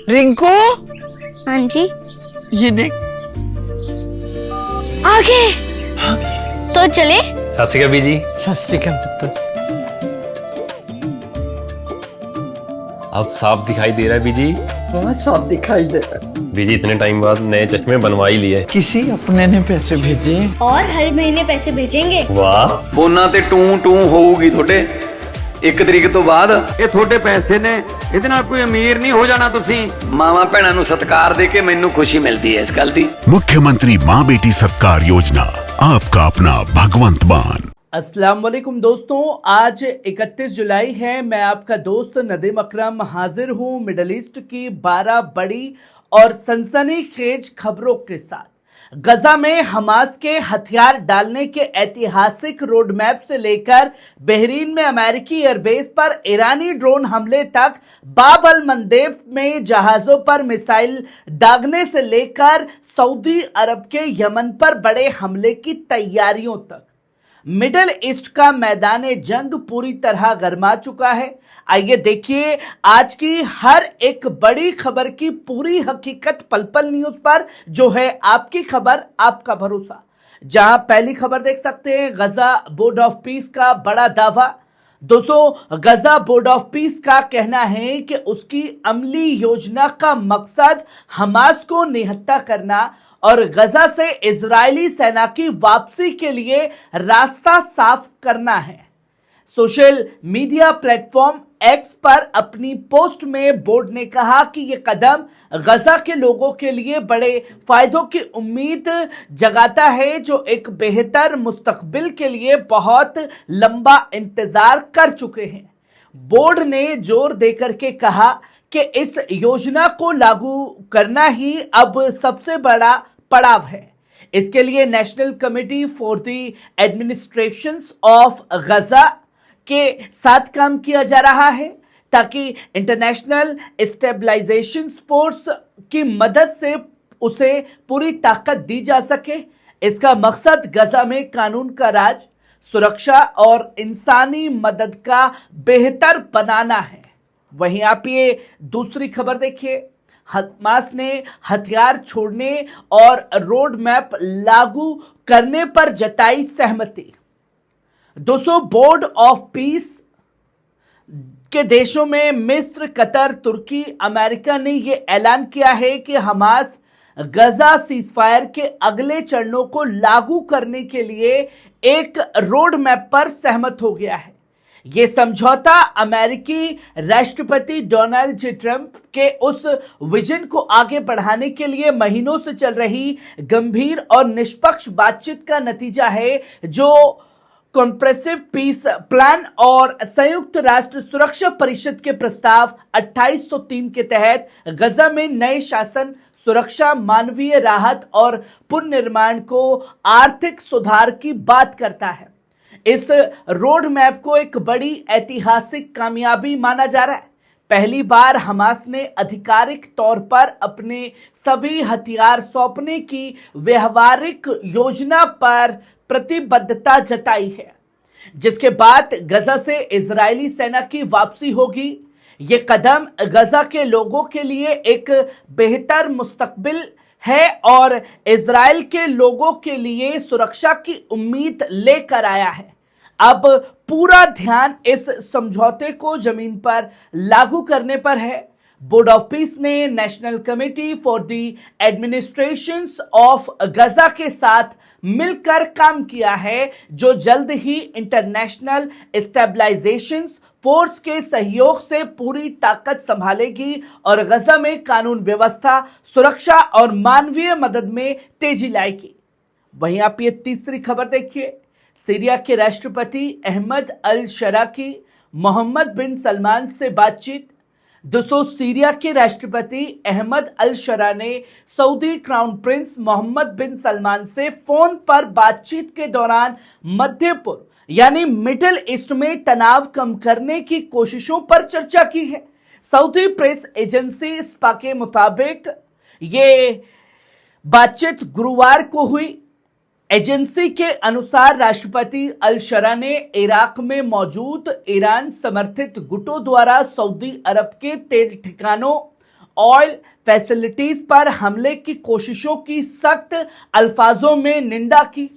रिंकू, हाँ जी। ये देख। आगे तो चले। सत श्री अकाल बीजी। सत श्री अकाल पुत्र। अब साफ दिखाई दे रहा है बीजी। बहुत साफ दिखाई दे रहा है। बीजी इतने टाइम बाद नए चश्मे बनवा ही लिए। किसी अपने ने पैसे भेजे और हर महीने पैसे भेजेंगे। वाह। ਫੋਨਾਂ ਤੇ ਟੂ ਟੂ ਹੋਊਗੀ ਤੁਹਾਡੇ 1 ਤਰੀਕ ਤੋਂ ਬਾਅਦ। ਇਹ ਤੁਹਾਡੇ ਪੈਸੇ ਨੇ, ਇਹਦੇ ਨਾਲ ਕੋਈ ਅਮੀਰ ਨਹੀਂ ਹੋ ਜਾਣਾ ਤੁਸੀਂ। ਮਾਵਾਂ ਭੈਣਾਂ ਨੂੰ ਸਤਿਕਾਰ ਦੇ ਕੇ ਮੈਨੂੰ ਖੁਸ਼ੀ ਮਿਲਦੀ ਹੈ ਇਸ ਗੱਲ ਦੀ। मुख्यमंत्री माँ बेटी सत्कार योजना, आपका अपना भगवंत मान। अस्सलाम वालेकुम दोस्तों, आज 31 जुलाई है। मैं आपका दोस्त नदीम अकरम हाजिर हूँ मिडल ईस्ट की 12 बड़ी और सनसनीखेज खबरों के साथ। गजा में हमास के हथियार डालने के ऐतिहासिक रोड मैप से लेकर बहरीन में अमेरिकी एयरबेस पर ईरानी ड्रोन हमले तक, बाब अल मंदेब में जहाजों पर मिसाइल दागने से लेकर सऊदी अरब के यमन पर बड़े हमले की तैयारियों तक, मिडिल ईस्ट का मैदान जंग पूरी तरह गर्मा चुका है। आइए देखिए आज की हर एक बड़ी खबर की पूरी हकीकत पल पल न्यूज पर, जो है आपकी खबर आपका भरोसा। जहां पहली खबर देख सकते हैं, गजा बोर्ड ऑफ पीस का बड़ा दावा। दोस्तों, गजा बोर्ड ऑफ पीस का कहना है कि उसकी अमली योजना का मकसद हमास को निहत्था करना और गजा से इजरायली सेना की वापसी के लिए रास्ता साफ करना है। सोशल मीडिया प्लेटफॉर्म एक्स पर अपनी पोस्ट में बोर्ड ने कहा कि यह कदम गजा के लोगों के लिए बड़े फायदों की उम्मीद जगाता है, जो एक बेहतर मुस्तकबिल के लिए बहुत लंबा इंतजार कर चुके हैं। बोर्ड ने जोर देकर के कहा कि इस योजना को लागू करना ही अब सबसे बड़ा पड़ाव है। इसके लिए National Committee for the Administration of Gaza के साथ काम किया जा रहा है, ताकि इंटरनेशनल स्टेबलाइजेशन फोर्स की मदद से उसे पूरी ताकत दी जा सके। इसका मकसद गजा में कानून का राज, सुरक्षा और इंसानी मदद का बेहतर बनाना है। वहीं आप ये दूसरी खबर देखिए, हमास ने हथियार छोड़ने और रोड मैप लागू करने पर जताई सहमति। दोस्तों, बोर्ड ऑफ पीस के देशों में मिस्र, कतर, तुर्की, अमेरिका ने यह ऐलान किया है कि हमास गजा सीजफायर के अगले चरणों को लागू करने के लिए एक रोड मैप पर सहमत हो गया है। यह समझौता अमेरिकी राष्ट्रपति डोनाल्ड जे ट्रंप के उस विजन को आगे बढ़ाने के लिए महीनों से चल रही गंभीर और निष्पक्ष बातचीत का नतीजा है, जो कॉम्प्रेसिव पीस प्लान और संयुक्त राष्ट्र सुरक्षा परिषद के प्रस्ताव 2803 के तहत गजा में नए शासन, सुरक्षा, मानवीय राहत और पुनर्निर्माण को आर्थिक सुधार की बात करता है। इस रोड मैप को एक बड़ी ऐतिहासिक कामयाबी माना जा रहा है। पहली बार हमास ने आधिकारिक तौर पर अपने सभी हथियार सौंपने की व्यवहारिक योजना पर प्रतिबद्धता जताई है, जिसके बाद गजा से इजरायली सेना की वापसी होगी। ये कदम गजा के लोगों के लिए एक बेहतर मुस्तकबिल है और इजराइल के लोगों के लिए सुरक्षा की उम्मीद लेकर आया है। अब पूरा ध्यान इस समझौते को जमीन पर लागू करने पर है। बोर्ड ऑफ पीस ने National Committee for the Administration of Gaza के साथ मिलकर काम किया है, जो जल्द ही इंटरनेशनल स्टेबलाइजेशन फोर्स के सहयोग से पूरी ताकत संभालेगी और गजा में कानून व्यवस्था, सुरक्षा और मानवीय मदद में तेजी लाएगी। वहीं आप ये तीसरी खबर देखिए, सीरिया के राष्ट्रपति अहमद अल शरा की मोहम्मद बिन सलमान से बातचीत। दोस्तों, सीरिया के राष्ट्रपति अहमद अल शरा ने सऊदी क्राउन प्रिंस मोहम्मद बिन सलमान से फोन पर बातचीत के दौरान मध्य पूर्व यानी मिडिल ईस्ट में तनाव कम करने की कोशिशों पर चर्चा की है। सऊदी प्रेस एजेंसी स्पा के मुताबिक ये बातचीत गुरुवार को हुई। एजेंसी के अनुसार राष्ट्रपति अल शरा ने इराक में मौजूद ईरान समर्थित गुटों द्वारा सऊदी अरब के तेल ठिकानों ऑयल फैसिलिटीज पर हमले की कोशिशों की सख्त अल्फाजों में निंदा की।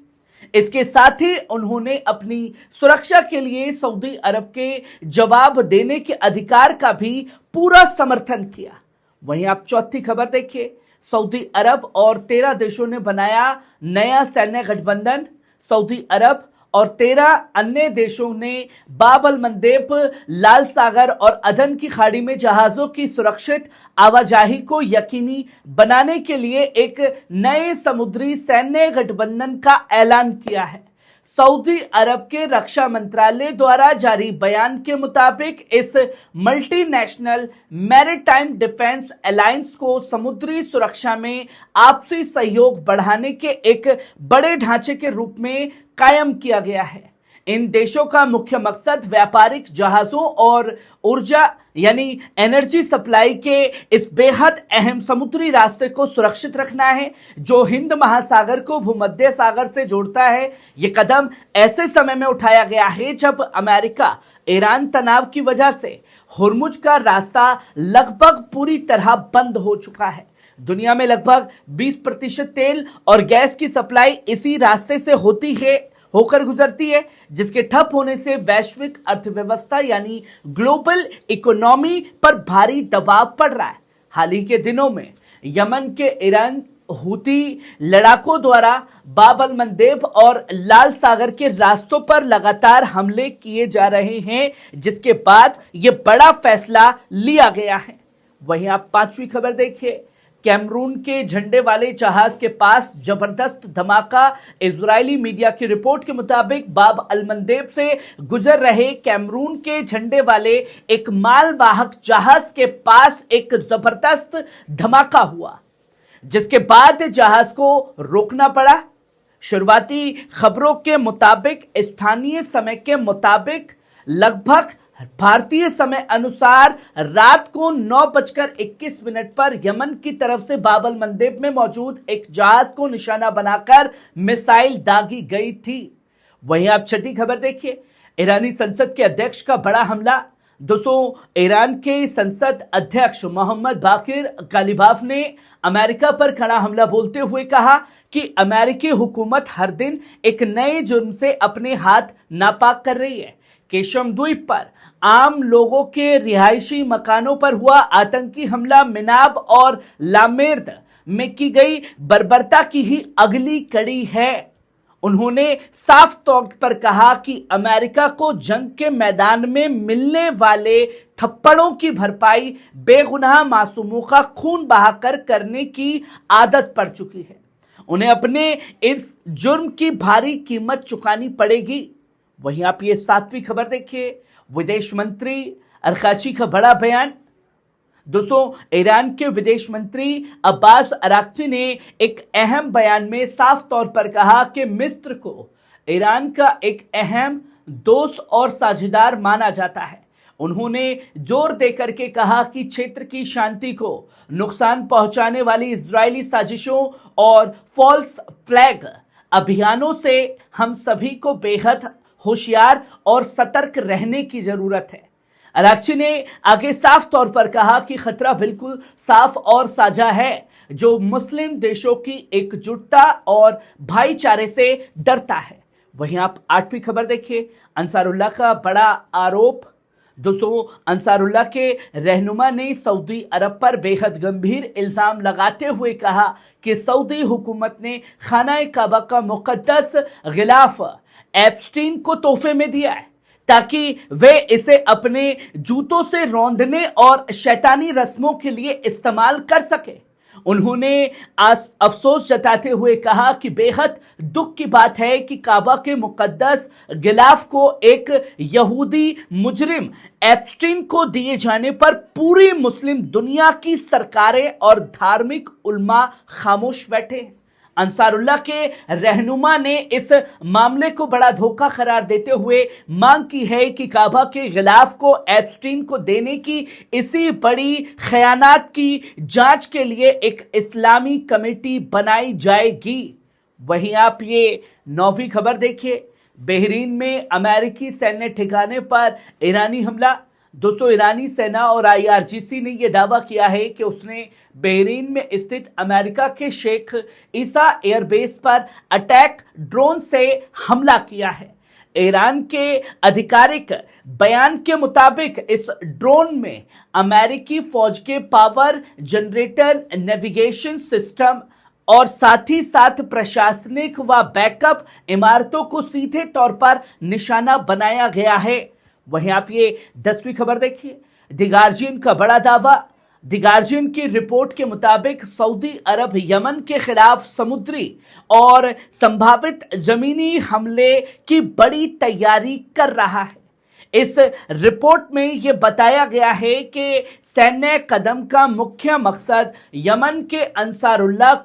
इसके साथ ही उन्होंने अपनी सुरक्षा के लिए सऊदी अरब के जवाब देने के अधिकार का भी पूरा समर्थन किया। वहीं आप चौथी खबर देखिए, सऊदी अरब और 13 देशों ने बनाया नया सैन्य गठबंधन। सऊदी अरब और 13 अन्य देशों ने बाब अल मंदेब, लाल सागर और अदन की खाड़ी में जहाजों की सुरक्षित आवाजाही को यकीनी बनाने के लिए एक नए समुद्री सैन्य गठबंधन का ऐलान किया है। सऊदी अरब के रक्षा मंत्रालय द्वारा जारी बयान के मुताबिक इस मल्टीनेशनल मैरीटाइम डिफेंस अलायंस को समुद्री सुरक्षा में आपसी सहयोग बढ़ाने के एक बड़े ढांचे के रूप में कायम किया गया है। इन देशों का मुख्य मकसद व्यापारिक जहाजों और ऊर्जा यानी एनर्जी सप्लाई के इस बेहद अहम समुद्री रास्ते को सुरक्षित रखना है, जो हिंद महासागर को भूमध्य सागर से जोड़ता है। ये कदम ऐसे समय में उठाया गया है जब अमेरिका ईरान तनाव की वजह से हुर्मुज का रास्ता लगभग पूरी तरह बंद हो चुका है। दुनिया में लगभग 20% तेल और गैस की सप्लाई इसी रास्ते से होकर गुजरती है, जिसके ठप होने से वैश्विक अर्थव्यवस्था यानी ग्लोबल इकोनॉमी पर भारी दबाव पड़ रहा है। हाल ही के दिनों में यमन के ईरान हूती लड़ाकों द्वारा बाब अल मंदेब और लाल सागर के रास्तों पर लगातार हमले किए जा रहे हैं, जिसके बाद यह बड़ा फैसला लिया गया है। वहीं आप पांचवी खबर देखिए, कैमरून के झंडे वाले जहाज के पास जबरदस्त धमाका। इजरायली मीडिया की रिपोर्ट के मुताबिक बाब अल मंदेब से गुजर रहे कैमरून के झंडे वाले एक मालवाहक जहाज के पास एक जबरदस्त धमाका हुआ, जिसके बाद जहाज को रोकना पड़ा। शुरुआती खबरों के मुताबिक स्थानीय समय के मुताबिक लगभग भारतीय समय अनुसार रात को 9:21 पर यमन की तरफ से बाब अल मंदेब में मौजूद एक जहाज को निशाना बनाकर मिसाइल दागी गई थी। वहीं आप छठी खबर देखिए, ईरानी संसद के अध्यक्ष का बड़ा हमला। दोस्तों, ईरान के संसद अध्यक्ष मोहम्मद बाकिर कालिबाफ ने अमेरिका पर कड़ा हमला बोलते हुए कहा कि अमेरिकी हुकूमत हर दिन एक नए जुर्म से अपने हाथ नापाक कर रही है। केशम द्वीप पर आम लोगों के रिहायशी मकानों पर हुआ आतंकी हमला मिनाब और लामेर्द में की गई बर्बरता की ही अगली कड़ी है। उन्होंने साफ तौर पर कहा कि अमेरिका को जंग के मैदान में मिलने वाले थप्पड़ों की भरपाई बेगुनाह मासूमों का खून बहाकर करने की आदत पड़ चुकी है। उन्हें अपने इस जुर्म की भारी कीमत चुकानी पड़ेगी। वहीं आप ये सातवीं खबर देखिए, विदेश मंत्री अरकाची का बड़ा बयान। दोस्तों, ईरान के विदेश मंत्री अब्बास अराक्ची ने एक अहम बयान में साफ तौर पर कहा कि मिस्र को ईरान का एक अहम दोस्त और साझेदार माना जाता है। उन्होंने जोर देकर के कहा कि क्षेत्र की शांति को नुकसान पहुंचाने वाली इजरायली साजिशों और फॉल्स फ्लैग अभियानों से हम सभी को बेहद होशियार और सतर्क रहने की जरूरत है। अराक्ची ने आगे साफ तौर पर कहा कि खतरा बिल्कुल साफ और साझा है, जो मुस्लिम देशों की एकजुटता और भाईचारे से डरता है। वहीं आप आठवीं खबर देखिए, अंसारुल्लाह का बड़ा आरोप। दोस्तों, अंसारुल्लाह के रहनुमा ने सऊदी अरब पर बेहद गंभीर इल्जाम लगाते हुए कहा कि सऊदी हुकूमत ने खाना काबा का मुकद्दस गिलाफ एप्स्टीन को तोहफे में दिया है ताकि वे इसे अपने जूतों से रौंदने और शैतानी रस्मों के लिए इस्तेमाल कर सके। उन्होंने अफसोस जताते हुए कहा कि बेहद दुख की बात है कि काबा के मुकद्दस गिलाफ को एक यहूदी मुजरिम एप्स्टीन को दिए जाने पर पूरी मुस्लिम दुनिया की सरकारें और धार्मिक उल्मा खामोश बैठे। अंसारुल्लाह के रहनुमा ने इस मामले को बड़ा धोखा करार देते हुए मांग की है कि काबा के गिलाफ को एप्स्टीन को देने की इसी बड़ी खयानात की जांच के लिए एक इस्लामी कमेटी बनाई जाएगी। वहीं आप ये 9वीं खबर देखिए, बहरीन में अमेरिकी सैन्य ठिकाने पर ईरानी हमला। दोस्तों, ईरानी सेना और आईआरजीसी ने यह दावा किया है कि उसने बहरीन में स्थित अमेरिका के शेख ईसा एयरबेस पर अटैक ड्रोन से हमला किया है। ईरान के आधिकारिक बयान के मुताबिक इस ड्रोन में अमेरिकी फौज के पावर जनरेटर, नेविगेशन सिस्टम और साथ ही साथ प्रशासनिक व बैकअप इमारतों को सीधे तौर पर निशाना बनाया गया है। वहीं आप ये 10वीं खबर देखिए। द गार्जियन का बड़ा दावा। द गार्जियन की रिपोर्ट के मुताबिक सऊदी अरब यमन के खिलाफ समुद्री और संभावित जमीनी हमले की बड़ी तैयारी कर रहा है। इस रिपोर्ट में यह बताया गया है कि सैन्य कदम का मुख्य मकसद यमन के अंसारुल्लाह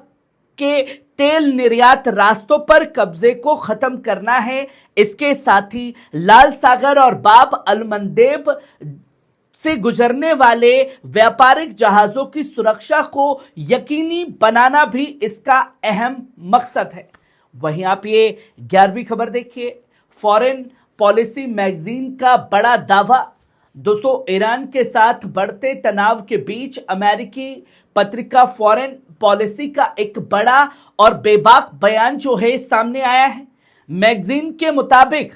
के तेल निर्यात रास्तों पर कब्जे को खत्म करना है। इसके साथ ही लाल सागर और बाब अल मंदेब से गुजरने वाले व्यापारिक जहाजों की सुरक्षा को यकीनी बनाना भी इसका अहम मकसद है। वहीं आप ये 11वीं खबर देखिए। फॉरेन पॉलिसी मैगजीन का बड़ा दावा। दोस्तों, ईरान के साथ बढ़ते तनाव के बीच अमेरिकी पत्रिका फॉरेन पॉलिसी का एक बड़ा और बेबाक बयान जो है सामने आया है। मैगजीन के मुताबिक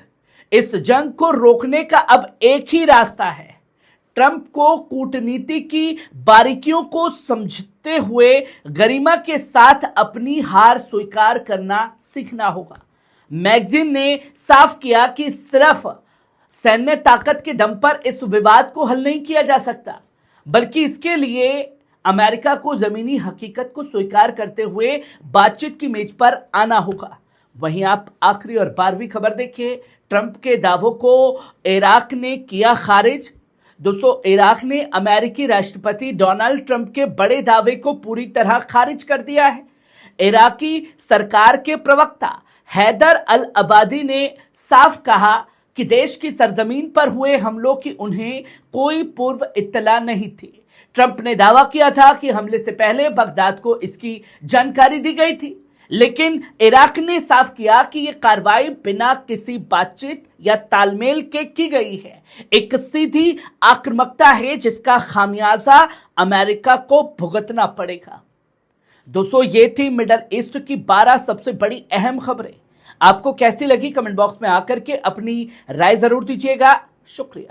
इस जंग को रोकने का अब एक ही रास्ता है। ट्रंप को कूटनीति की बारीकियों को समझते हुए गरिमा के साथ अपनी हार स्वीकार करना सीखना होगा। मैगजीन ने साफ किया कि सिर्फ सैन्य ताकत के दम पर इस विवाद को हल नहीं किया जा सकता, बल्कि इसके लिए अमेरिका को जमीनी हकीकत को स्वीकार करते हुए बातचीत की मेज पर आना होगा। वहीं आप आखिरी और 12वीं खबर देखिए। ट्रंप के दावों को इराक ने किया खारिज। दोस्तों, इराक ने अमेरिकी राष्ट्रपति डोनाल्ड ट्रंप के बड़े दावे को पूरी तरह खारिज कर दिया है। इराकी सरकार के प्रवक्ता हैदर अल अबादी ने साफ कहा कि देश की सरजमीन पर हुए हमलों की उन्हें कोई पूर्व इत्तला नहीं थी। ट्रंप ने दावा किया था कि हमले से पहले बगदाद को इसकी जानकारी दी गई थी, लेकिन इराक ने साफ किया कि यह कार्रवाई बिना किसी बातचीत या तालमेल के की गई है। एक सीधी आक्रामकता है जिसका खामियाजा अमेरिका को भुगतना पड़ेगा। दोस्तों, ये थी मिडल ईस्ट की 12 सबसे बड़ी अहम खबरें। आपको कैसी लगी कमेंट बॉक्स में आकर के अपनी राय जरूर दीजिएगा। शुक्रिया।